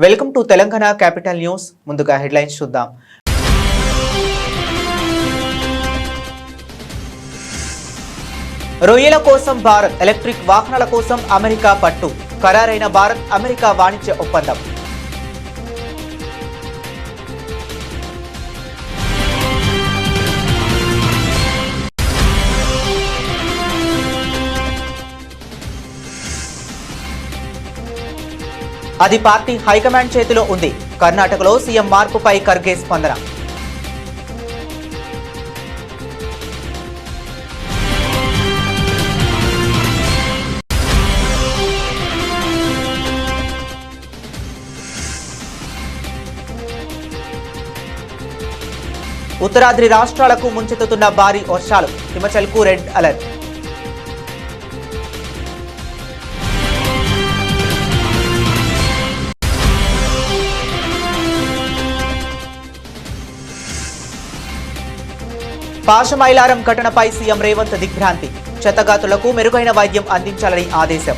Welcome to Telangana capital news. ముందుగా headlines చూద్దాం. రొయ్యల కోసం భారత్, ఎలక్ట్రిక్ వాహనాల కోసం అమెరికా పట్టు. ఖరారైన భారత్ అమెరికా వాణిజ్య ఒప్పందం. అది పార్టీ హైకమాండ్ చేతిలో ఉంది. కర్ణాటకలో సీఎం మార్పుపై ఖర్గే స్పందన. ఉత్తరాద్రి రాష్ట్రాలకు ముంచెత్తుతున్న భారీ వర్షాలు. హిమాచల్కు రెడ్ అలర్ట్. పాశమైలారం ఘటనపై సీఎం రేవంత్ దిగ్భ్రాంతి. క్షతగాతులకు మెరుగైన వైద్యం అందించాలని ఆదేశం.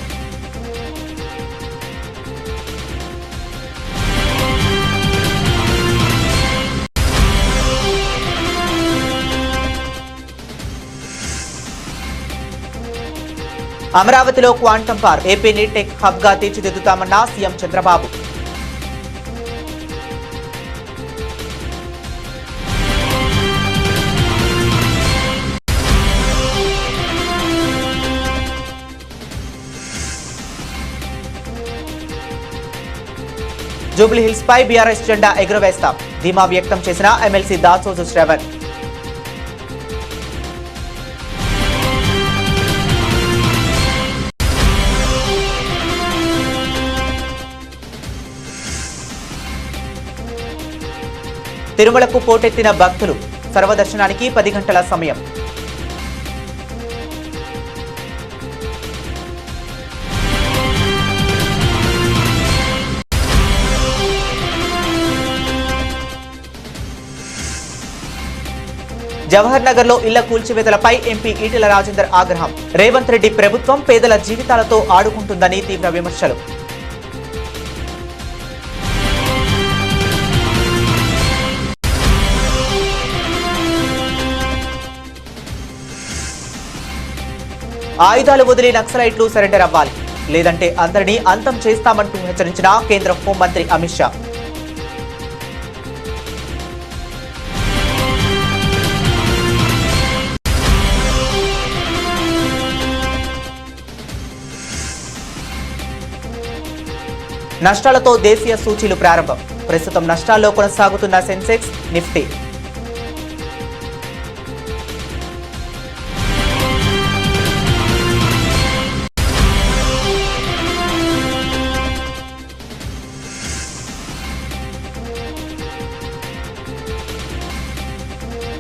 అమరావతిలో క్వాంటమ్ పార్క్, ఏపీని టెక్ హబ్ గా తీర్చిదిద్దుతామన్న సీఎం చంద్రబాబు. జూబ్లీ హిల్స్ పై బీఆర్ఎస్ జెండా ఎగురవేస్తాం. ధీమా వ్యక్తం చేసిన ఎమ్మెల్సీ దాసోజు శ్రవణ్. తిరుమలకు పోటెత్తిన భక్తులు. సర్వదర్శనానికి 10 గంటల సమయం. జవహర్ నగర్ లో ఇళ్ల కూల్చివేతలపై ఎంపీ ఈటెల రాజేందర్ ఆగ్రహం. రేవంత్ రెడ్డి ప్రభుత్వం పేదల జీవితాలతో ఆడుకుంటుందని తీవ్ర విమర్శలు. ఆయుధాలు వదిలి నక్సలైట్లు సరెండర్ అవ్వాలి, లేదంటే అందరినీ అంతం చేస్తామంటూ హెచ్చరించిన కేంద్ర హోంమంత్రి అమిత్ షా. నష్టాలతో దేశీయ సూచీలు ప్రారంభం. ప్రస్తుతం నష్టాల్లో కొనసాగుతున్న సెన్సెక్స్, నిఫ్టీ.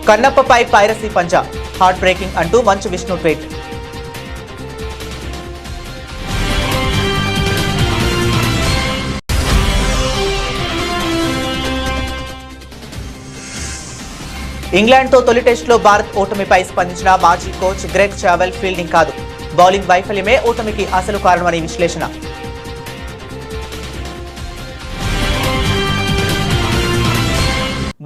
కన్నప్పపై పైరసీ పంజా, హార్ట్ బ్రేకింగ్ అంటూ మంచు విష్ణు ట్వీట్. ఇంగ్లాండ్తో తొలి టెస్టులో భారత్ ఓటమిపై స్పందించిన మాజీ కోచ్ గ్రెగ్ చావెల్ ఫీల్డింగ్ కాదు, బౌలింగ్ వైఫల్యమే ఓటమికి అసలు కారణమని విశ్లేషణ.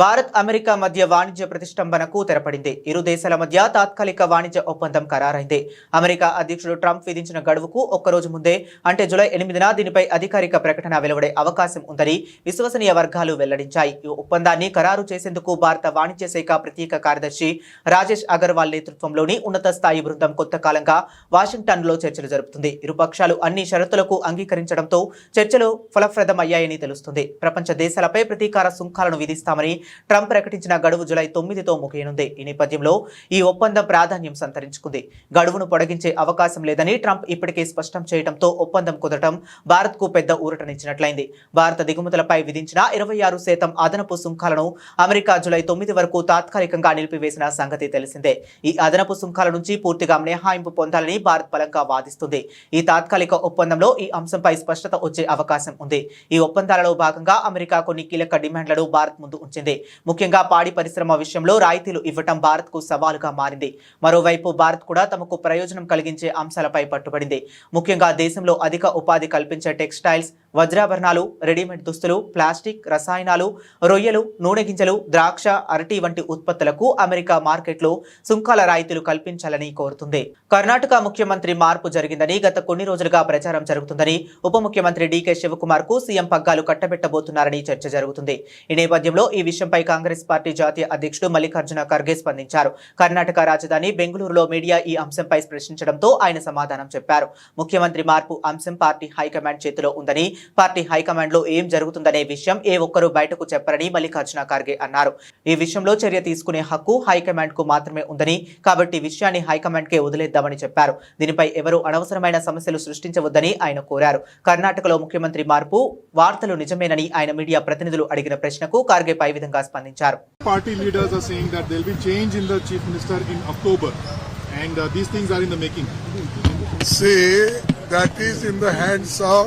భారత్ అమెరికా మధ్య వాణిజ్య ప్రతిష్టంభనకు తెరపడింది. ఇరు దేశాల మధ్య తాత్కాలిక వాణిజ్య ఒప్పందం ఖరారైంది. అమెరికా అధ్యక్షుడు ట్రంప్ విధించిన గడువుకు ఒక్కరోజు ముందే, అంటే జూలై 8న దీనిపై అధికారిక ప్రకటన వెలువడే అవకాశం ఉందని విశ్వసనీయ వర్గాలు వెల్లడించాయి. ఈ ఒప్పందాన్ని ఖరారు చేసేందుకు భారత వాణిజ్య శాఖ ప్రత్యేక కార్యదర్శి రాజేష్ అగర్వాల్ నేతృత్వంలోని ఉన్నత స్థాయి బృందం కొంతకాలంగా వాషింగ్టన్లో చర్చలు జరుపుతుంది. ఇరుపక్షాలు అన్ని షరతులకు అంగీకరించడంతో చర్చలు ఫలప్రదమయ్యాయని తెలుస్తుంది. ప్రపంచ దేశాలపై ప్రతీకార సుంకాలను విధిస్తామని ట్రంప్ ప్రకటించిన గడువు జూలై 9తో ముగియనుంది. ఈ నేపథ్యంలో ఈ ఒప్పందం ప్రాధాన్యం సంతరించుకుంది. గడువును పొడిగించే అవకాశం లేదని ట్రంప్ ఇప్పటికే స్పష్టం చేయడంతో ఒప్పందం కుదరటం భారత్కు పెద్ద ఊరటనిచ్చినట్లయింది. భారత దిగుమతులపై విధించిన 26% అదనపు సుంకాలను అమెరికా జూలై 9 వరకు తాత్కాలికంగా నిలిపివేసిన సంగతి తెలిసిందే. ఈ అదనపు సుంకాల నుంచి పూర్తిగా మినహాయింపు పొందాలని భారత్ బలంగా వాదిస్తుంది. ఈ తాత్కాలిక ఒప్పందంలో ఈ అంశంపై స్పష్టత వచ్చే అవకాశం ఉంది. ఈ ఒప్పందాలలో భాగంగా అమెరికా కొన్ని కీలక డిమాండ్లను భారత్ ముందు ఉంచింది. ముఖ్యంగా పాడి పరిశ్రమ విషయంలో రాయితీలు ఇవ్వటం భారత్కు సవాలుగా మారింది. మరోవైపు భారత్ కూడా తమకు ప్రయోజనం కలిగించే అంశాలపై పట్టుబడింది. ముఖ్యంగా దేశంలో అధిక ఉపాధి కల్పించే టెక్స్టైల్స్, వజ్రాభరణాలు, రెడీమేడ్ దుస్తులు, ప్లాస్టిక్, రసాయనాలు, రొయ్యలు, నూనె గింజలు, ద్రాక్ష, అరటి వంటి ఉత్పత్తులకు అమెరికా మార్కెట్లో సుంకాల రాయితీలు కల్పించాలని కోరుతుంది. కర్ణాటక ముఖ్యమంత్రి మార్పు జరిగిందని గత కొన్ని రోజులుగా ప్రచారం జరుగుతుందని ఉప ముఖ్యమంత్రి డీకే శివకుమార్ కు సీఎం పగ్గాలు కట్టబెట్టబోతున్నారని చర్చ జరుగుతుంది. ఈ నేపథ్యంలో ఈ విషయంపై కాంగ్రెస్ పార్టీ జాతీయ అధ్యక్షుడు మల్లికార్జున ఖర్గే స్పందించారు. కర్ణాటక రాజధాని బెంగళూరులో మీడియా ఈ అంశంపై ప్రశ్నించడంతో ఆయన సమాధానం చెప్పారు. ముఖ్యమంత్రి మార్పు అంశం పార్టీ హైకమాండ్ చేతిలో ఉందని, పార్టీ హైకమాండ్ లో ఏం జరుగుతుందనే విషయం ఏ ఒక్కరూ బయటకు చెప్పరని మల్లికార్జున ఖర్గే అన్నారు. ఈ విషయంలో చర్య తీసుకునే హక్కు హైకమాండ్ కు మాత్రమే ఉందని, కాబట్టి విషయాన్ని హైకమాండ్ కే వదిలేద్దామని చెప్పారు. దీనిపై ఎవరూ అనవసరమైన సమస్యలు సృష్టించవద్దని ఆయన కోరారు. కర్ణాటకలో ముఖ్యమంత్రి మార్పు వార్తలు నిజమేనని ఆయన మీడియా ప్రతినిధులు అడిగిన ప్రశ్నకు ఖర్గే పై విధంగా స్పందించారు. Party leaders are saying that there will be change in the chief minister in October, and these things are in the making. Say that is in the hands of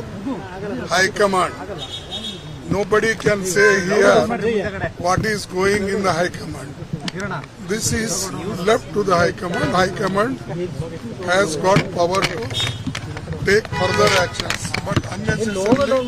High Command. Nobody can say here what is going in the High Command. This is left to the High Command. High Command has got power to take further actions, but unnecessarily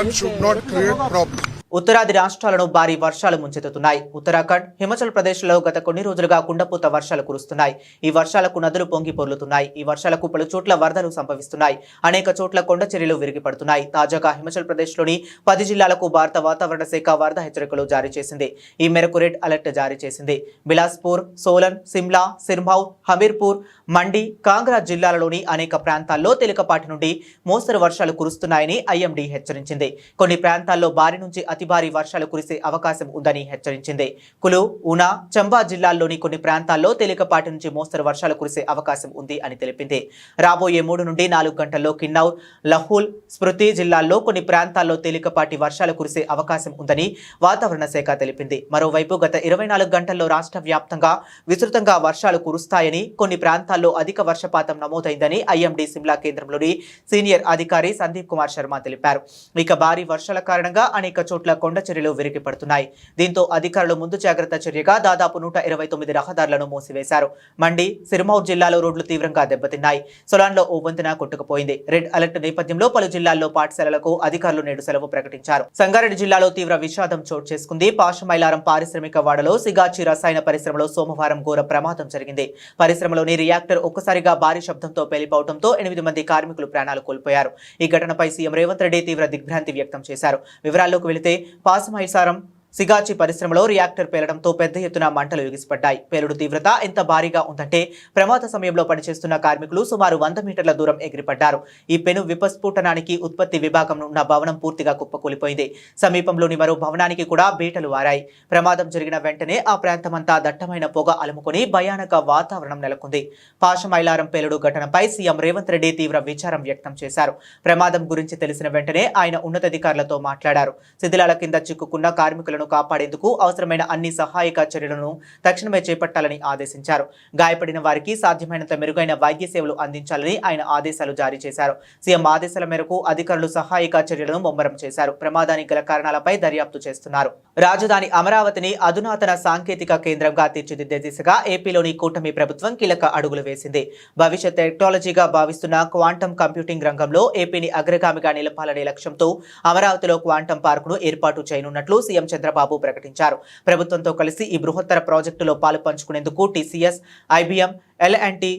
one should not create problems. ఉత్తరాది రాష్ట్రాలను భారీ వర్షాలు ముంచెత్తుతున్నాయి. ఉత్తరాఖండ్, హిమాచల్ ప్రదేశ్లో గత కొన్ని రోజులుగా కుండపోత వర్షాలు కురుస్తున్నాయి. ఈ వర్షాలకు నదులు పొంగి పొర్లుతున్నాయి. ఈ వర్షాలకు పలు చోట్ల వరదలు సంభవిస్తున్నాయి. అనేక చోట్ల కొండ చర్యలు విరిగిపడుతున్నాయి. తాజాగా హిమాచల్ ప్రదేశ్లోని 10 జిల్లాలకు భారత వాతావరణ శాఖ వరద హెచ్చరికలు జారీ చేసింది. ఈ మేరకు రెడ్ అలర్ట్ జారీ చేసింది. బిలాస్పూర్, సోలన్, సిమ్లా, సిర్మౌర్, హమీర్పూర్, మండి, కాంగ్రా జిల్లాలలోని అనేక ప్రాంతాల్లో తేలికపాటి నుండి మోస్తరు వర్షాలు కురుస్తున్నాయని ఐఎండీ హెచ్చరించింది. కొన్ని ప్రాంతాల్లో భారీ నుంచి అతి భారీ వర్షాలు కురిసే అవకాశం ఉందని హెచ్చరించింది. కులు, ఉనా, చంబా జిల్లాల్లోని కొన్ని ప్రాంతాల్లో తేలికపాటి నుంచి మోస్తరు వర్షాలు కురిసే అవకాశం ఉంది అని తెలిపింది. రాబోయే 3 నుండి 4 గంటల్లో కిన్నౌర్, లహూల్, స్మృతి జిల్లాల్లో కొన్ని ప్రాంతాల్లో తేలికపాటి వర్షాలు కురిసే అవకాశం ఉందని వాతావరణ శాఖ తెలిపింది. మరోవైపు గత 24 గంటల్లో రాష్ట్ర వ్యాప్తంగా విస్తృతంగా వర్షాలు కురుస్తాయని, కొన్ని ప్రాంతాల్లో అధిక వర్షపాతం నమోదైందని ఐఎండీ సిమ్లా కేంద్రంలోని సీనియర్ అధికారి సందీప్ కుమార్ శర్మ తెలిపారు. ఇక భారీ వర్షాల కారణంగా అనేక చోట్ల కొండ చర్యలు విరిగి పడుతున్నాయి. దీంతో అధికారులు ముందు జాగ్రత్త చర్యగా దాదాపు 129 రహదారులను మూసివేశారు. మండి, సిర్మౌర్ జిల్లాలో రోడ్లు తీవ్రంగా దెబ్బతిన్నాయి. సొలాన్లో ఓ వంతెన కొట్టుకుపోయింది. రెడ్ అలర్ట్ నేపథ్యంలో పలు జిల్లాల్లో పాఠశాలలకు అధికారులు నేడు సెలవు ప్రకటించారు. సంగారెడ్డి జిల్లాలో తీవ్ర విషాదం చోటు చేసుకుంది. పాషమైలారం పారిశ్రామిక వాడలో సిగాచి రసాయన పరిశ్రమలో సోమవారం ఘోర ప్రమాదం జరిగింది. పరిశ్రమలోని రియాక్టర్ ఒక్కసారిగా భారీ శబ్దంతో పేలిపోవడంతో 8 మంది కార్మికులు ప్రాణాలు కోల్పోయారు. ఈ ఘటనపై సీఎం రేవంత్ రెడ్డి తీవ్ర దిగ్భ్రాంతి వ్యక్తం చేశారు. వివరాల్లోకి వెళితే పాసమైసారం సిగాచి పరిశ్రమలో రియాక్టర్ పేలడంతో పెద్ద ఎత్తున మంటలు ఎగిసిపడ్డాయి. పేలుడు తీవ్రత ఎంత భారీగా ఉందంటే ప్రమాద సమయంలో పనిచేస్తున్న కార్మికులు సుమారు 100 మీటర్ల దూరం ఎగిరిపడ్డారు. ఈ పెను విపస్ఫోటనానికి ఉత్పత్తి విభాగం ఉన్న భవనం పూర్తిగా కుప్పకూలిపోయింది. సమీపంలోని మరో భవనానికి కూడా బీటలు వారాయి. ప్రమాదం జరిగిన వెంటనే ఆ ప్రాంతమంతా దట్టమైన పొగ అలుముకొని భయానక వాతావరణం నెలకొంది. పాషమైలారం పేలుడు ఘటనపై సీఎం రేవంత్ రెడ్డి తీవ్ర విచారం వ్యక్తం చేశారు. ప్రమాదం గురించి తెలిసిన వెంటనే ఆయన ఉన్నతాధికారులతో మాట్లాడారు. శిథిలాల కింద చిక్కుకున్న కార్మికులను కాపాడేందుకు అవసరమైన అన్ని సహాయక చర్యలను తక్షణమే చేపట్టాలని ఆదేశించారు. గాయపడిన వారికి సాధ్యమైనంత మెరుగైన వైద్య సేవలు అందించాలని ఆయన ఆదేశాలు జారీ చేశారు. సీఎం ఆదేశాల మేరకు అధికారులు సహాయక చర్యలను ముమ్మరం చేశారు. ప్రమాదానికి గల కారణాలపై దర్యాప్తు చేస్తున్నారు. రాజధాని అమరావతిని అధునాతన సాంకేతిక కేంద్రంగా తీర్చిదిద్దే దిశగా ఏపీలోని కూటమి ప్రభుత్వం కీలక అడుగులు వేసింది. భవిష్యత్ టెక్నాలజీగా భావిస్తున్న క్వాంటం కంప్యూటింగ్ రంగంలో ఏపీని అగ్రగామిగా నిలపాలనే లక్ష్యంతో అమరావతిలో క్వాంటం పార్కును ఏర్పాటు చేయనున్నట్లు సీఎం చంద్రబాబు ప్రకటించారు. ప్రభుత్వంతో కలిసి ఈ బృహత్తర ప్రాజెక్టులో పాలు పంచుకునేందుకు టీసీఎస్, ఐబీఎం, ఎల్&టీ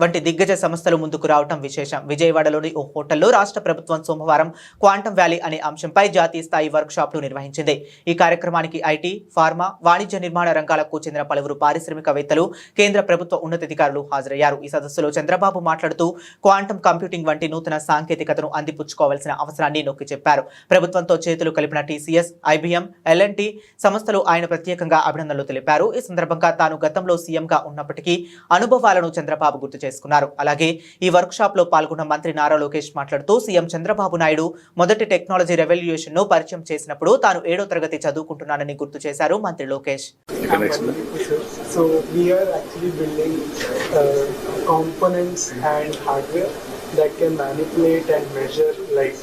వంటి దిగ్గజ సంస్థలు ముందుకు రావడం విశేషం. విజయవాడలోని ఓ హోటల్లో రాష్ట్ర ప్రభుత్వం సోమవారం క్వాంటం వ్యాలీ అనే అంశంపై జాతీయ స్థాయి వర్క్ షాప్లు నిర్వహించింది. ఈ కార్యక్రమానికి ఐటీ, ఫార్మా, వాణిజ్య నిర్మాణ రంగాలకు చెందిన పలువురు పారిశ్రామికవేత్తలు, కేంద్ర ప్రభుత్వ ఉన్నతాధికారులు హాజరయ్యారు. ఈ సదస్సులో చంద్రబాబు మాట్లాడుతూ క్వాంటం కంప్యూటింగ్ వంటి నూతన సాంకేతికతను అందిపుచ్చుకోవాల్సిన అవసరాన్ని నొక్కి చెప్పారు. ప్రభుత్వంతో చేతులు కలిపిన టీసీఎస్, ఐబీఎం, ఎల్&టీ సంస్థలు ఆయన ప్రత్యేకంగా అభినందనలు తెలిపారు. ఈ సందర్భంగా తాను గతంలో సీఎంగా ఉన్నప్పటికీ అనుభవాలను చంద్రబాబు గుర్తు చేసుకున్నారు. అలాగే ఈ వర్క్ షాప్ లో పాల్గొన్న మంత్రి నారా లోకేష్ మాట్లాడుతూ సీఎం చంద్రబాబు నాయుడు మొదటి టెక్నాలజీ రెవల్యూషన్ ను పరిచయం చేసినప్పుడు తాను 7వ తరగతి చదువుకుంటున్నానని గుర్తు చేశారు మంత్రి Lokesh. So we are actually building components and hardware that can manipulate and measure light,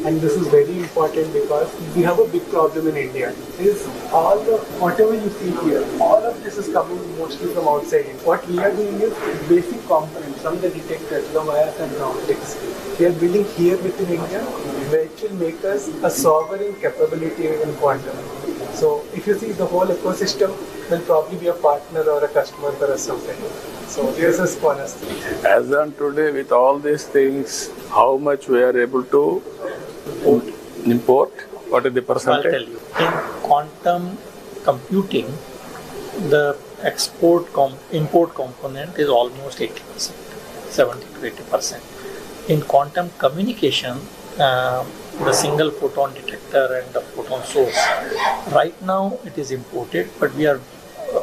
and this is very important because we have a big problem in India. Is all the whatever you see here, all of this is coming mostly from outside. What we are doing is basic components from the detectors, the wires and the optics. We are building here within India, which will make us a sovereign capability in quantum. So if you see the whole ecosystem will probably be a partner or a customer for us sometime. So this is honestly. As on today, with all these things, how much we are able to import? What is the I'll percentage? tell you. In quantum computing, the import component is almost 80%, 70 to 80%. In quantum communication, the single photon detector and the photon source, right now it is imported, but we are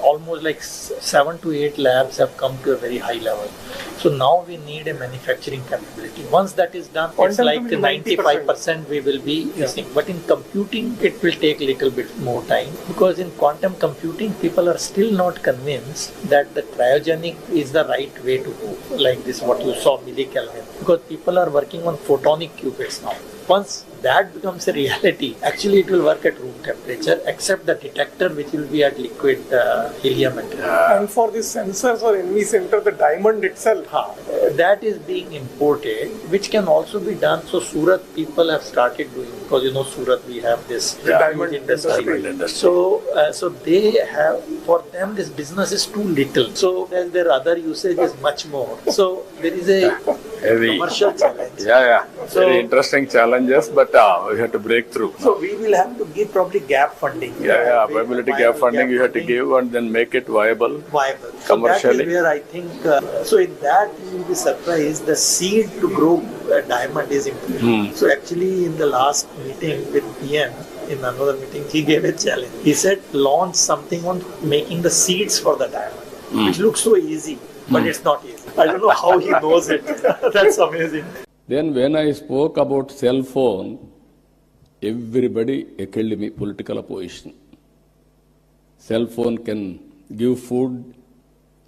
almost like 7 to 8 labs have come to a very high level. So now we need a manufacturing capability. Once that is done, it's Quantum like computing 95% we will be using. But in computing, it will take a little bit more time, because in quantum computing, people are still not convinced that the cryogenic is the right way to go. Like this, what you saw, millikelvin. Because people are working on photonic qubits now. Once that becomes a reality, actually it will work at room temperature, except the detector, which will be at liquid helium material. And for the sensors or NV center, the diamond itself. That is being imported, which can also be done. So Surat people have started doing, because you know Surat we have this diamond industry. So they have, for them this business is too little. So their other usage is much more. So there is a Heavy. commercial challenge. Yeah. So- Very interesting challenges, but we have to break through. So we will have to give probably gap funding. Viability gap funding you have to give and then make it viable. Viable. Commercially. So that is where I think, so in that you will be surprised, the seed to grow a diamond is important. So actually in the last meeting with PM, in another meeting, he gave a challenge. He said, launch something on making the seeds for the diamond, which looks so easy, but it's not easy. I don't know how he knows it. That's amazing. Then when I spoke about cell phone, everybody echoed me political opposition. Cell phone can give food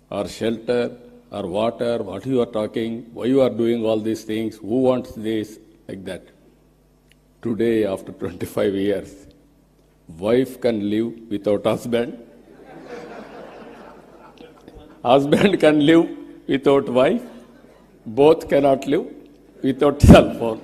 or shelter or water, what you are talking, why you are doing all these things, who wants this, like that. Today, after 25 years, wife can live without husband, husband can live without wife, both cannot live without cell phone.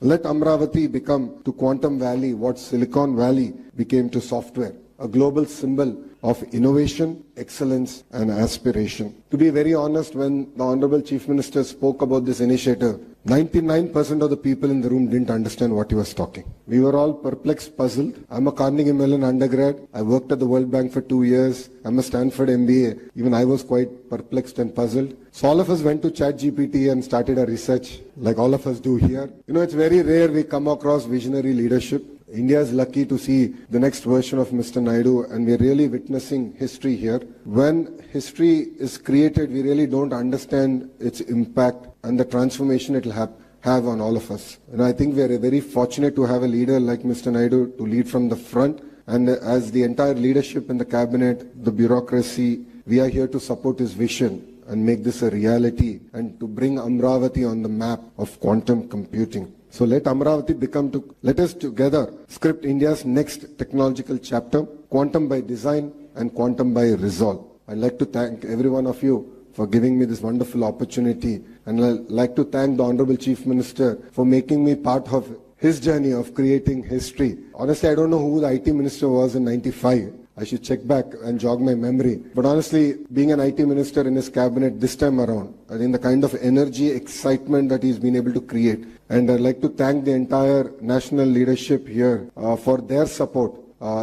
Let Amravati become to Quantum Valley what Silicon Valley became to software, a global symbol of innovation, excellence, and aspiration. To be very honest, when the Honorable Chief Minister spoke about this initiative, 99% of the people in the room didn't understand what he was talking. We were all perplexed, puzzled. I'm a Carnegie Mellon undergrad. I worked at the World Bank for 2 years. I'm a Stanford MBA. Even I was quite perplexed and puzzled. So all of us went to ChatGPT and started our research, like all of us do here. You know, it's very rare we come across visionary leadership. India is lucky to see the next version of Mr. Naidu, and we're really witnessing history here. When history is created, we really don't understand its impact and the transformation it will have on all of us. And I think we are very fortunate to have a leader like Mr. Naidu to lead from the front. And as the entire leadership in the cabinet, the bureaucracy, we are here to support his vision and make this a reality and to bring Amravati on the map of quantum computing. So let Amravati let us together script India's next technological chapter, quantum by design and quantum by resolve. I'd like to thank every one of you for giving me this wonderful opportunity. And I'd like to thank the Honorable Chief Minister for making me part of his journey of creating history. Honestly, I don't know who the IT Minister was in 95. I should check back and jog my memory. But honestly, being an IT Minister in his cabinet this time around, I think the kind of energy, excitement that he's been able to create. And I'd like to thank the entire national leadership here for their support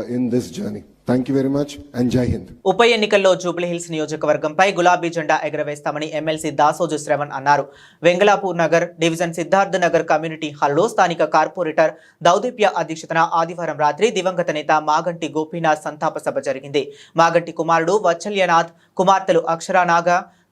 in this journey. Thank you very much and Jai Hind. ఉప ఎన్నికల్లో జూబ్లీహిల్స్ నియోజకవర్గంపై గులాబీ జెండా ఎగరవేస్తామని MLC Dasoju Shravan అన్నారు. Vengalapur Nagar division Siddharth Nagar community హాల్లో స్థానిక corporator దౌదీప్య అధ్యక్షతన ఆదివారం రాత్రి దివంగత నేత మాగంటి గోపీనాథ్ సంతాప సభ జరిగింది. మాగంటి కుమారుడు వత్సల్యనాథ్, కుమార్తెలు అక్షరానాగ,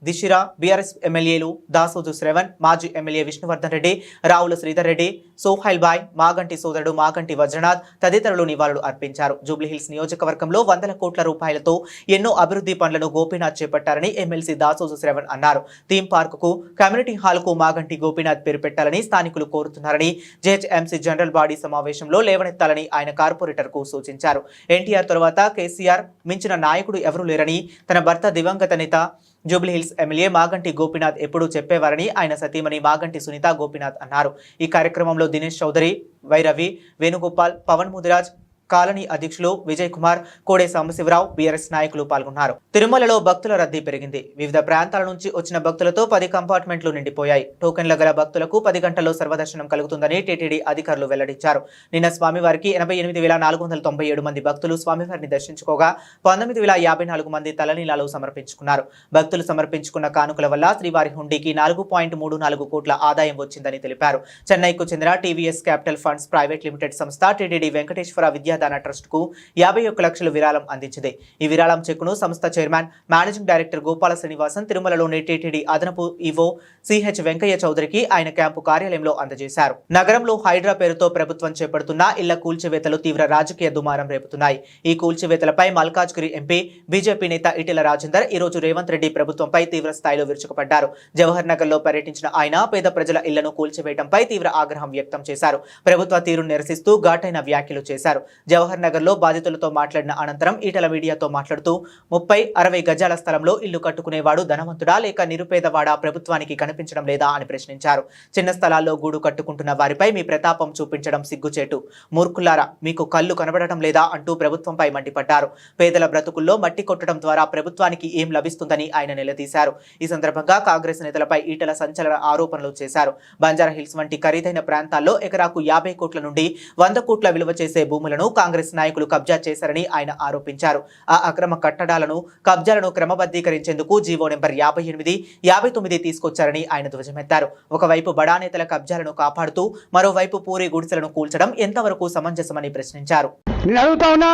దిశిరా, బీఆర్ఎస్ ఎమ్మెల్యేలు దాసోజు శ్రవణ్, మాజీ ఎమ్మెల్యే విష్ణువర్ధన్ రెడ్డి, రావుల శ్రీధర్ రెడ్డి, సోహైల్ బాయ్, మాగంటి సోదరుడు మాగంటి వజ్రనాథ్ తదితరులు నివాళులు అర్పించారు. జూబ్లీహిల్స్ నియోజకవర్గంలో 100 కోట్ల రూపాయలతో ఎన్నో అభివృద్ధి పనులను గోపీనాథ్ చేపట్టారని ఎమ్మెల్సీ దాసోజు శ్రవణ్ అన్నారు. థీమ్ పార్కుకు, కమ్యూనిటీ హాల్కు మాగంటి గోపీనాథ్ పేరు పెట్టాలని స్థానికులు కోరుతున్నారని జేహెచ్ఎంసీ జనరల్ బాడీ సమావేశంలో లేవనెత్తాలని ఆయన కార్పొరేటర్కు సూచించారు. ఎన్టీఆర్ తర్వాత కేసీఆర్ మించిన నాయకుడు ఎవరూ లేరని తన భర్త దివంగత నేత జూబ్లీహిల్స్ ఎమ్మెల్యే మాగంటి గోపీనాథ్ ఎప్పుడూ చెప్పేవారని ఆయన సతీమణి మాగంటి సునీత గోపీనాథ్ అన్నారు. ఈ కార్యక్రమంలో దినేష్ చౌదరి, వైరవి, వేణుగోపాల్, పవన్ ముదిరాజ్, కాలనీ అధ్యక్షులు విజయ్ కుమార్, కోడే సాంబశివరావు, బీఆర్ఎస్ నాయకులు పాల్గొన్నారు. తిరుమలలో భక్తుల రద్దీ పెరిగింది. వివిధ ప్రాంతాల నుంచి వచ్చిన భక్తులతో 10 కంపార్ట్మెంట్లు నిండిపోయాయి. టోకెన్ల గల భక్తులకు 10 గంటల్లో సర్వదర్శనం కలుగుతుందని టీటీడీ అధికారులు వెల్లడించారు. నిన్న స్వామివారికి 88,497 మంది భక్తులు స్వామివారిని దర్శించుకోగా 19,054 మంది తలనీలాలు సమర్పించుకున్నారు. భక్తులు సమర్పించుకున్న కానుకల వల్ల శ్రీవారి హుండీకి 4.34 కోట్ల ఆదాయం వచ్చిందని తెలిపారు. చెన్నైకు చెందిన TVS capital funds private limited సంస్థ టీటీడీ వెంకటేశ్వర విద్యాదాన ట్రస్ట్ కు 51 లక్షల విరాళం అందించింది. ఈ విరాళం చెక్కును సంస్థ chairman, managing director Gopala Srinivasan తిరుమలలోని టీటీడీ అదనపు ఈవో సిహెచ్ వెంకయ్య చౌదరికి ఆయన క్యాంపు కార్యాలయంలో అందజేశారు. నగరంలో హైడ్రా పేరుతో ప్రభుత్వం చేపడుతున్న ఇళ్ల కూల్చివేతలు తీవ్ర రాజకీయ దుమారం రేపుతున్నాయి. ఈ కూల్చివేతలపై మల్కాజ్గిరి ఎంపీ, బీజేపీ నేత ఈటెల రాజేందర్ ఈ రోజు రేవంత్ రెడ్డి ప్రభుత్వంపై తీవ్ర స్థాయిలో విరుచుకుపడ్డారు. జవహర్ నగర్ లో పర్యటించిన ఆయన పేద ప్రజల ఇళ్లను కూల్చివేయడంపై తీవ్ర ఆగ్రహం వ్యక్తం చేశారు. ప్రభుత్వ తీరును నిరసిస్తూ ఘాటైన వ్యాఖ్యలు చేశారు. జవహర్ నగర్ లో బాధితులతో మాట్లాడిన అనంతరం ఈటెల మీడియాతో మాట్లాడుతూ 30-60 గజాల స్థలంలో ఇల్లు కట్టుకునేవాడు ధనవంతుడా లేక నిరుపేదవాడా ప్రభుత్వానికి కనిపించడం లేదా అని ప్రశ్నించారు. చిన్న స్థలాల్లో గూడు కట్టుకుంటున్న వారిపై మీ ప్రతాపం చూపించడం సిగ్గుచేటు. మూర్ఖులారా, మీకు కళ్ళు కనబడటం లేదా అంటూ ప్రభుత్వంపై మండిపడ్డారు. పేదల బ్రతుకుల్లో మట్టి కొట్టడం ద్వారా ప్రభుత్వానికి ఏం లభిస్తుందని ఆయన నిలదీశారు. ఈ సందర్భంగా కాంగ్రెస్ నేతలపై ఈటెల సంచలన ఆరోపణలు చేశారు. బంజారా హిల్స్ వంటి ఖరీదైన ప్రాంతాల్లో ఎకరాకు 50 కోట్ల నుండి 100 కోట్ల విలువ చేసే భూములను కాంగ్రెస్ నాయకులు కబ్జా చేశారని ఆయన ఆరోపించారు. ఆ అక్రమ కట్టడాలను, కబ్జాలను క్రమబద్ధీకరించేందుకు జీవో నెంబర్ 58, 59 తీసుకొచ్చారని ఆయన ధ్వజమెత్తారు. ఒకవైపు బడా నేతల కబ్జాలను కాపాడుతూ మరోవైపు పూరి గుడిసెలను కూల్చడం ఎంతవరకు సమంజసమని ప్రశ్నించారు. నేను అడుగుతా ఉన్నా,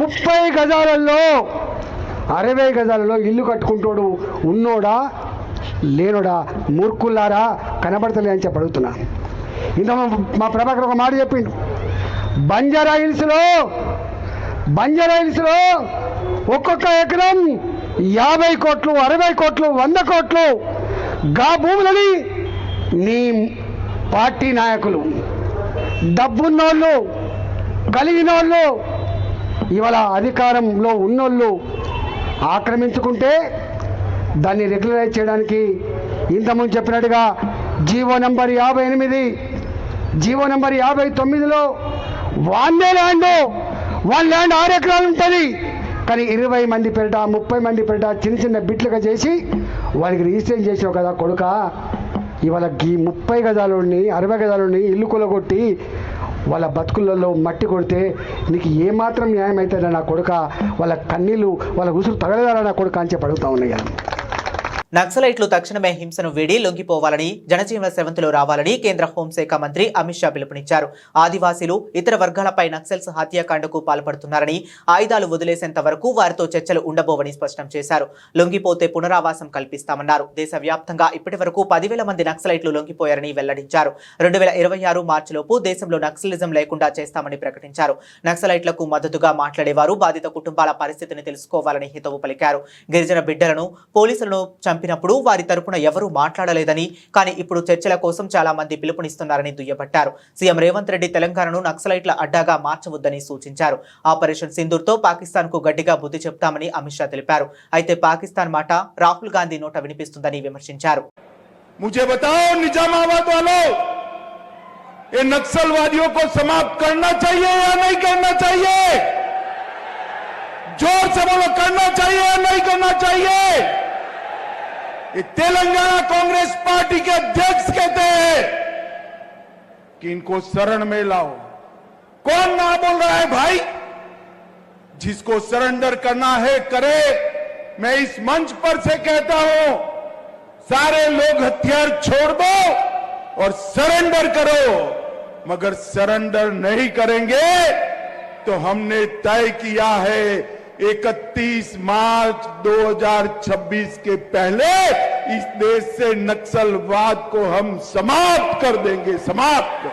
30 గజాలలో 60 గజాలలో ఇల్లు కట్టుకుంటోడు ఉన్నోడా లేనోడా? మూర్ఖుల్లారా, కనబడతలే అని చెప్పి అడుగుతున్నా. ఇంత మా ప్రభాకర్ ఒక మాట చెప్పిండు, బంజారా హిల్స్లో ఒక్కొక్క ఎకరం 50 కోట్లు, 60 కోట్లు, 100 కోట్లు గా భూములని నీ పార్టీ నాయకులు, డబ్బున్నోళ్ళు, కలిగినోళ్ళు, ఇవాళ అధికారంలో ఉన్నోళ్ళు ఆక్రమించుకుంటే దాన్ని రెగ్యులరైజ్ చేయడానికి ఇంతకుముందు చెప్పినట్టుగా జీవో నెంబర్ 58, జీవో నెంబర్ 59లో వన్ ల్యాండ్ 6 ఎకరాలు ఉంటుంది. కానీ 20 మంది పేరిట, 30 మంది పేరిట చిన్న చిన్న బిట్లుగా చేసి వారికి రిజిస్ట్రేషన్ చేసావు కదా కొడుక. ఇవాళ ఈ 30 గజాలని 60 గజాలని ఇల్లు కొలగొట్టి వాళ్ళ బతుకులలో మట్టి కొడితే నీకు ఏమాత్రం న్యాయం అవుతుందా నా కొడుక? వాళ్ళ కన్నీళ్ళు, వాళ్ళ ఉసురు తగలదారా నా కొడుక అని చెప్పి అడుగుతా ఉన్నాయి. నక్సలైట్లు తక్షణమే హింసను వీడి లొంగిపోవాలని, జనజీవన స్రవంతిలో రావాలని కేంద్ర హోంశాఖ మంత్రి అమిత్ షా పిలుపునిచ్చారు. ఆదివాసీలు, ఇతర వర్గాలపై నక్సల్స్ హత్యాకాండకు పాల్పడుతున్నారని, ఆయుధాలు వదిలేసేంత వరకు వారితో చర్చలు ఉండబోవని స్పష్టం చేశారు. లొంగిపోతే పునరావాసం కల్పిస్తామన్నారు. దేశవ్యాప్తంగా ఇప్పటి వరకు 10,000 మంది నక్సలైట్లు లొంగిపోయారని వెల్లడించారు. 2026 మార్చిలోపు దేశంలో నక్సలిజం లేకుండా చేస్తామని ప్రకటించారు. నక్సలైట్లకు మద్దతుగా మాట్లాడేవారు బాధిత కుటుంబాల పరిస్థితిని తెలుసుకోవాలని హితవు పలికారు. గిరిజన బిడ్డలను, పోలీసులను చంపినప్పుడు వారి తరపున ఎవరూ మాట్లాడలేదని, కానీ ఇప్పుడు చర్చల కోసం చాలా మంది పిలుపునిస్తున్నారని దుయ్యబట్టారు. సీఎం రేవంత్ రెడ్డి తెలంగాణను నక్సలైట్ల అడ్డాగా మార్చవద్దని సూచించారు. ఆపరేషన్ సింధూర్తో పాకిస్తాన్కు గట్టిగా బుద్ధి చెప్తామని అమిత్ షా తెలిపారు. అయితే పాకిస్తాన్ మాట రాహుల్ గాంధీ నోట వినిపిస్తుందని విమర్శించారు. मुझे बताओ निजामाबाद वालों, ये नक्सलवादियों को समाप्त करना चाहिए या नहीं करना चाहिए? जोर से बोलो, करना चाहिए या नहीं करना चाहिए? ये तेलंगाना कांग्रेस पार्टी के अध्यक्ष कहते हैं कि इनको शरण में लाओ। कौन ना बोल रहा है भाई? जिसको सरेंडर करना है करे। मैं इस मंच पर से कहता हूं, सारे लोग हथियार छोड़ दो और सरेंडर करो, मगर सरेंडर नहीं करेंगे तो हमने तय किया है 31 मार्च 2026 के पहले इस देश से नक्सलवाद को हम समाप्त कर देंगे, समाप्त।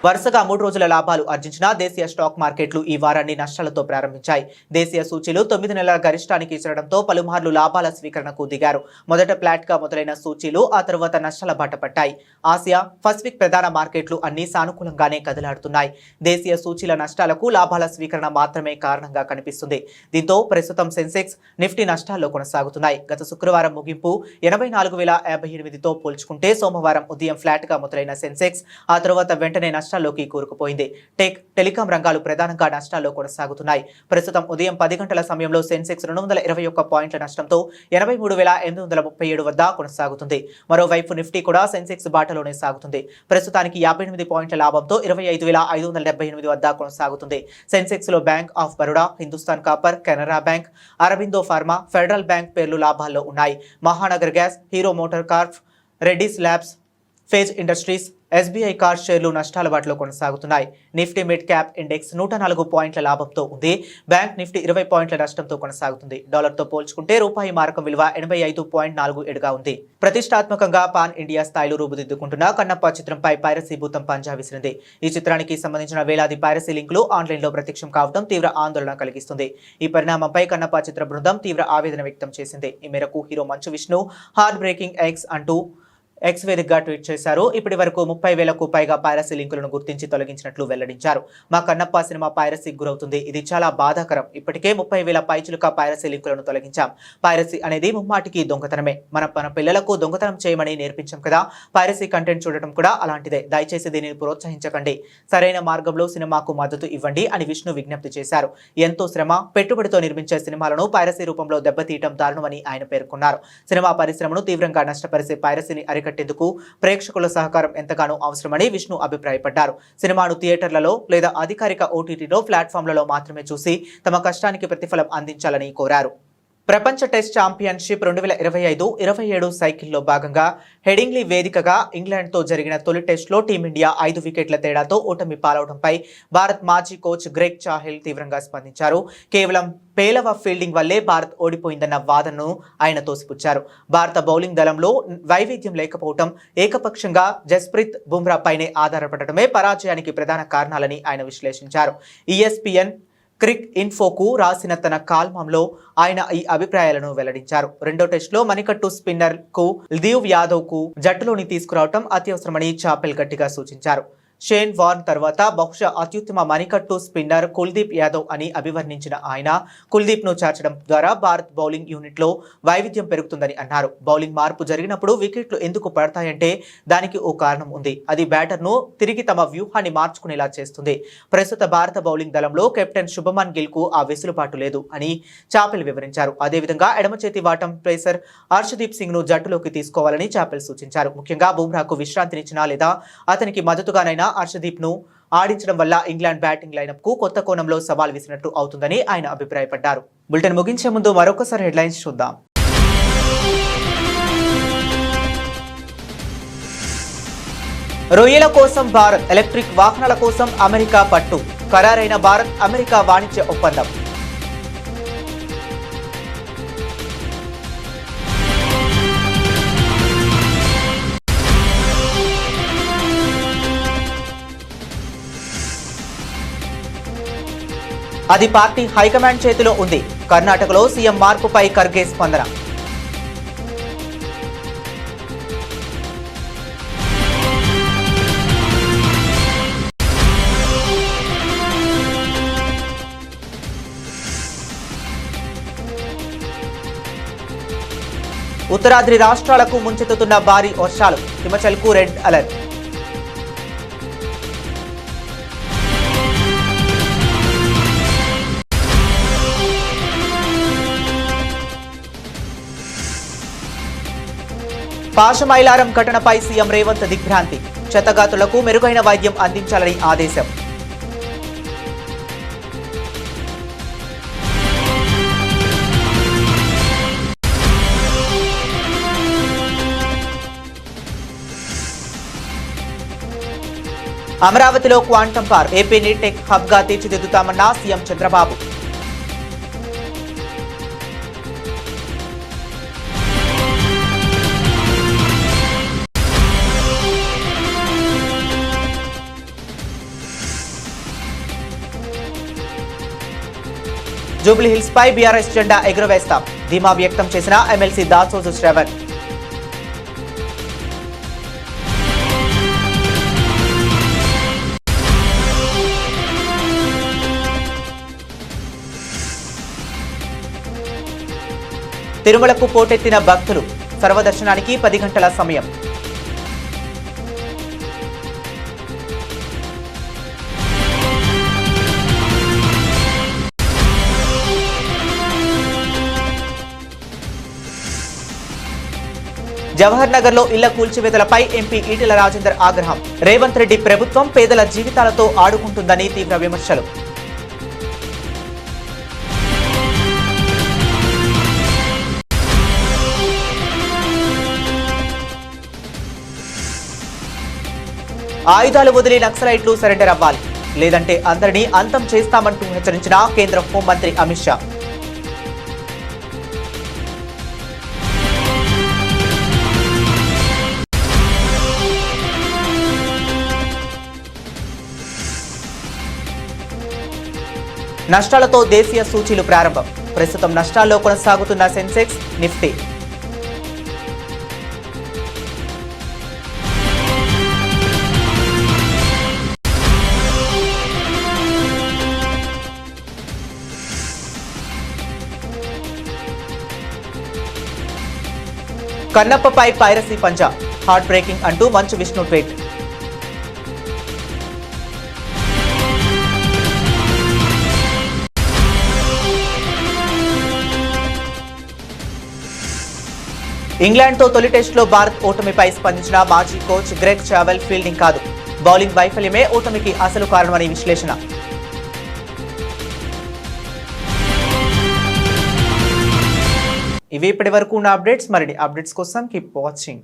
వరుసగా 3 రోజుల లాభాలు ఆర్జించిన దేశీయ స్టాక్ మార్కెట్లు ఈ వారాన్ని నష్టాలతో ప్రారంభించాయి. దేశీయ సూచీలు 9 నెలల గరిష్టానికి చేరడంతో పలుమార్లు లాభాల స్వీకరణకు దిగారు. మొదట ఫ్లాట్ గా మొదలైన సూచీలు ఆ తర్వాత నష్టాల బాట పట్టాయి. ఆసియా, పసిఫిక్ ప్రధాన మార్కెట్లు అన్ని సానుకూలంగానే కదలాడుతున్నాయి. దేశీయ సూచీల నష్టాలకు లాభాల స్వీకరణ మాత్రమే కారణంగా కనిపిస్తుంది. దీంతో ప్రస్తుతం సెన్సెక్స్, నిఫ్టీ నష్టాల్లో కొనసాగుతున్నాయి. గత శుక్రవారం ముగింపు 84,058తో పోల్చుకుంటే సోమవారం ఉదయం ఫ్లాట్ గా మొదలైన సెన్సెక్స్ ఆ తర్వాత వెంటనే నష్టాల్లోకి కూరుకుపోయింది. టెలికాం రంగాలు ప్రధానంగా నష్టాల్లో కొనసాగుతున్నాయి. ప్రస్తుతం ఉదయం 10 గంటల సమయంలో సెన్సెక్స్ 221 పాయింట్ల నష్టంతో 83,837 వద్ద కొనసాగుతుంది. మరోవైపు నిఫ్టీ కూడా సెన్సెక్స్ బాటలోనే సాగుతుంది. ప్రస్తుతానికి 58 పాయింట్ల లాభంతో 25,578 వద్ద కొనసాగుతుంది. సెన్సెక్స్ లో Bank of Baroda, Hindustan Copper, Canara Bank, Aurobindo Pharma, Federal Bank పేర్లు లాభాల్లో ఉన్నాయి. Mahanagar Gas, Hero Motor Corp, Reddy's Labs, Phase Industries, SBI Card షేర్లు నష్టాల బాటలో కొనసాగుతున్నాయి. నిఫ్టీ మిడ్ క్యాప్ ఇండెక్స్ 104 పాయింట్ల లాభంతో ఉంది. బ్యాంక్ నిఫ్టీ 20 పాయింట్ల నష్టంతో కొనసాగుతుంది. డాలర్తో పోల్చుకుంటే రూపాయి మారకం విలువ 85.47గా ఉంది. ప్రతిష్టాత్మకంగా పాన్ ఇండియా స్థాయిలో రూపుదిద్దుకుంటున్న కన్నప్ప చిత్రంపై పైరసీ భూతం పంజా విసిరింది. ఈ చిత్రానికి సంబంధించిన వేలాది పైరసీ లింకులు ఆన్లైన్లో ప్రత్యక్షం కావడం తీవ్ర ఆందోళన కలిగిస్తుంది. ఈ పరిణామంపై కన్నప్ప చిత్ర బృందం తీవ్ర ఆవేదన వ్యక్తం చేసింది. ఈ మేరకు hero Manchu Vishnu heart breaking X అంటూ ఎక్స్ వేదికగా ట్వీట్ చేశారు. ఇప్పటి వరకు 30,000కు పైగా పైరసీ లింకులను గుర్తించి తొలగించినట్లు వెల్లడించారు. మా కన్నప్ప సినిమా పైరసీకి గురవుతుంది. ఇది చాలా బాధాకరం. ఇప్పటికే 30,000 పైచులుక పైరసీ లింకులను తొలగించాం. పైరసీ అనేది ముమ్మాటికి దొంగతనమే. మన పిల్లలకు దొంగతనం చేయమని నేర్పించాం కదా. పైరసీ కంటెంట్ చూడటం కూడా అలాంటిదే. దయచేసి దీనిని ప్రోత్సహించకండి. సరైన మార్గంలో సినిమాకు మద్దతు ఇవ్వండి అని విష్ణు విజ్ఞప్తి చేశారు. ఎంతో శ్రమ, పెట్టుబడితో నిర్మించే సినిమాలను పైరసీ రూపంలో దెబ్బతీయటం దారుణమని ఆయన పేర్కొన్నారు. సినిమా పరిశ్రమను తీవ్రంగా నష్టపరిచే పైరసీని అరికట్టేందుకు ప్రేక్షకుల సహకారం ఎంతగానో అవసరమని విష్ణు అభిప్రాయపడ్డారు. సినిమాను థియేటర్లలో లేదా అధికారిక ఓటీటీలో ప్లాట్ఫామ్లలో మాత్రమే చూసి తమ కష్టానికి ప్రతిఫలం అందించాలని కోరారు. ప్రపంచ టెస్ట్ ఛాంపియన్షిప్ 2025-27 సైకిల్లో భాగంగా హెడింగ్లీ వేదికగా ఇంగ్లాండ్తో జరిగిన తొలి టెస్టులో టీమిండియా 5 వికెట్ల తేడాతో ఓటమి పాలవడంపై భారత్ మాజీ కోచ్ గ్రెగ్ చాహెల్ తీవ్రంగా స్పందించారు. కేవలం పేలవ ఫీల్డింగ్ వల్లే భారత్ ఓడిపోయిందన్న వాదనను ఆయన తోసిపుచ్చారు. భారత బౌలింగ్ దళంలో వైవిధ్యం లేకపోవడం, ఏకపక్షంగా జస్ప్రీత్ బుమ్రా పైనే ఆధారపడటమే పరాజయానికి ప్రధాన కారణాలని ఆయన విశ్లేషించారు. ESPN క్రిక్ ఇన్ఫోకు రాసిన తన కాల్మంలో ఆయన ఈ అభిప్రాయాలను వెల్లడించారు. రెండో టెస్టులో మణికట్టు స్పిన్నర్ కు ల్దీవ్ యాదవ్ కు జట్టులోని తీసుకురావడం అత్యవసరమని చాపెల్ గట్టిగా సూచించారు. షేన్ వార్న్ తర్వాత బహుశా అత్యుత్తమ మణికట్టు స్పిన్నర్ కుల్దీప్ యాదవ్ అని అభివర్ణించిన ఆయన కుల్దీప్ ను చేర్చడం ద్వారా భారత్ బౌలింగ్ యూనిట్ లో వైవిధ్యం పెరుగుతుందని అన్నారు. బౌలింగ్ మార్పు జరిగినప్పుడు వికెట్లు ఎందుకు పడతాయంటే దానికి ఓ కారణం ఉంది. అది బ్యాటర్ ను తిరిగి తమ వ్యూహాన్ని మార్చుకునేలా చేస్తుంది. ప్రస్తుత భారత బౌలింగ్ దళంలో కెప్టెన్ శుభమన్ గిల్ కు ఆ వెసులుబాటు లేదు అని చాపెల్ వివరించారు. అదేవిధంగా ఎడమ చేతి వాటం పేసర్ హర్షదీప్ సింగ్ ను జట్టులోకి తీసుకోవాలని చాపెల్ సూచించారు. ముఖ్యంగా బుమ్రాకు విశ్రాంతినిచ్చినా లేదా అతనికి మద్దతుగానైనా హర్షదీప్ ను ఆడించడం వల్ల ఇంగ్లాండ్ బ్యాటింగ్ లైనప్ కు కొత్త కోణంలో సవాల్ విసినట్టు అవుతుందని ఆయన అభిప్రాయపడ్డారు. బులెటిన్ ముగించే ముందు మరొకసారి హెడ్లైన్స్ చూద్దాం. రొయ్యల కోసం భారత్, ఎలక్ట్రిక్ వాహనాల కోసం అమెరికా పట్టు. ఖరారైన భారత్ అమెరికా వాణిజ్య ఒప్పందం. అది పార్టీ హైకమాండ్ చేతిలో ఉంది. కర్ణాటకలో సీఎం మార్పుపై ఖర్గే స్పందన. ఉత్తరాద్రి రాష్ట్రాలకు ముంచెత్తుతున్న భారీ వర్షాలు. హిమాచల్కు రెడ్ అలర్ట్. పాశమైలారం ఘటనపై సీఎం రేవంత్ దిగ్భ్రాంతి. క్షతగాతులకు మెరుగైన వైద్యం అందించాలని ఆదేశం. అమరావతిలో క్వాంటమ్ పార్క్ ఏపీని టెక్ హబ్ గా తీర్చిదిద్దుతామన్న సీఎం చంద్రబాబు. జూబ్లీ హిల్స్ పై బీఆర్ఎస్ జెండా ఎగురవేస్తాం ధీమా వ్యక్తం చేసిన ఎమ్మెల్సీ దాసోజు శ్రవణ్. తిరుమలకు పోటెత్తిన భక్తులు సర్వదర్శనానికి 10 గంటల సమయం. జవహర్ నగర్ లో ఇళ్ల కూల్చివేతలపై ఎంపీ ఈటెల రాజేందర్ ఆగ్రహం. రేవంత్ రెడ్డి ప్రభుత్వం పేదల జీవితాలతో ఆడుకుంటుందని తీవ్ర విమర్శలు. ఆయుధాలు వదిలి నక్సలైట్లు సరెండర్ అవ్వాలి లేదంటే అందరినీ అంతం చేస్తామంటూ హెచ్చరించిన కేంద్ర హోంమంత్రి అమిత్ షా. నష్టాలతో దేశీయ సూచీలు ప్రారంభం. ప్రస్తుతం నష్టాల్లో కొనసాగుతున్న సెన్సెక్స్, నిఫ్టీ. కన్నప్పపై పైరసీ పంజా హార్ట్ బ్రేకింగ్ అంటూ మంచు విష్ణు ట్వీట్. ఇంగ్లాండ్తో తొలి టెస్టులో భారత్ ఓటమిపై స్పందించిన మాజీ కోచ్ గ్రెగ్ చావెల్ ఫీల్డింగ్ కాదు బౌలింగ్ వైఫల్యమే ఓటమికి అసలు కారణమని విశ్లేషణ. ఇవి ఇప్పటి వరకు ఉన్న అప్డేట్స్. మరిన్ని అప్డేట్స్ కోసం కీప్ వాచింగ్.